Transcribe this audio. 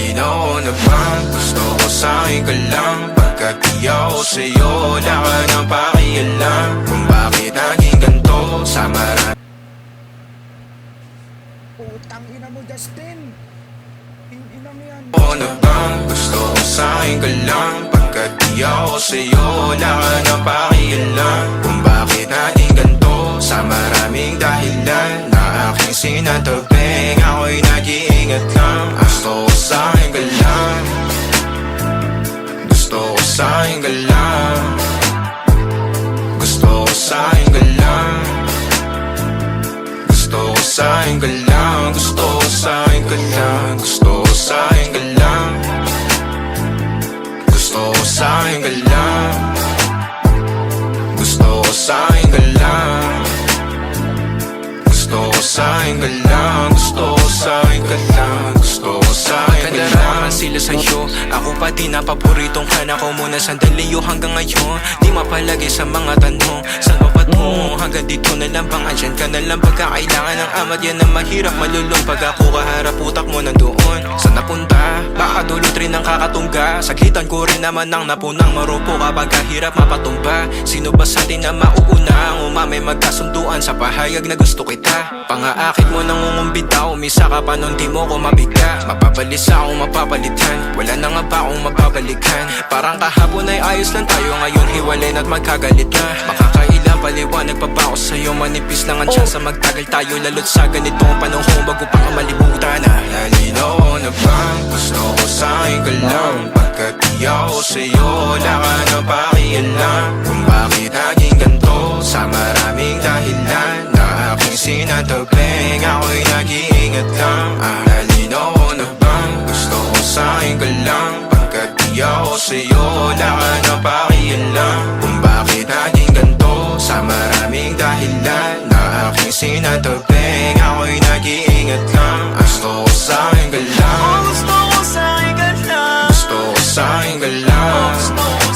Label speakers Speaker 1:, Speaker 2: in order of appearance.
Speaker 1: Nalinaw na bang gusto ko sa'kin ka lang? Pagkat di ako sa'yo, wala ka nang pakialam kung bakit naging ganito sa marami.
Speaker 2: Putang ina mo, Justin. Ina mo yan.
Speaker 1: Oo na bang gusto ko sa'kin ka lang? Pagkat di ako sa'yo, wala ka nang pakialam kung bakit naging ganito sa maraming dahilan na aking sinatagping. Ako'y nag-iingat lang. Gusto ko sa'kin ka lang. Gusto ko sa'kin ka lang. Gusto ko sa'kin ka lang. Gusto ko sa'kin ka lang. Gusto ko sa'kin ka lang. Gusto ko sa'kin ka lang. Gusto ko sa'kin ka lang. Gusto ko sa'kin ka lang. Gusto ko sa'kin ka lang. Gusto ko sa'kin ka lang. Gusto ko sa'kin ka lang.
Speaker 3: Naman sila sa'yo, ako pati na paboritong ka na ko muna sandali yo hanggang ngayon. Di mapalagi sa mga tanong, saan ba patungo? Hanggang dito na lang bang andyan ka na lang pagkakailangan ng amat? Yan ang mahirap malulong pag ako kaharap utak mo nandoon. Saan napunta? Baka dulot rin ang kakatungga. Saglitan ko rin naman ang napunang marupo kapag kahirap mapatumba. Sino ba sa atin na mauuna ang umamay magkasunduan sa pahayag na gusto kita? Pangaakit mo nangungumbita, umisa ka pa nun di mo ko mabiga. Mapabalisa akong mapapalitan, wala na nga ba akong mapabalikan? Parang kahapon ay ayos lang tayo, ngayon hiwalay na't magkagalit na. Makakailang paliwanag pa ba ako sa'yo? Manipis lang ang tsansa magtagal tayo, lalo't sa ganitong panahon bago pa ka malibutan na.
Speaker 1: Nalinaw na bang gusto ko sa'kin ka lang? Pagkat di ako sa'yo, wala ka nang pakialam kung bakit naging ganito sa maraming dahilan na aking sinatagping. Ako'y nag-iingat lang. Nalinaw na bang gusto ko sa'kin ka lang? Pagkat di ako sa'yo, wala ka nang pakialam kung bakit naging ganito sa maraming dahilan na aking sinatagping. Ako'y nag-iingat lang. Gusto ko sa'kin ka lang.
Speaker 3: Gusto ko sa'kin ka lang.
Speaker 1: Gusto ko sa'kin ka lang.
Speaker 3: Gusto ko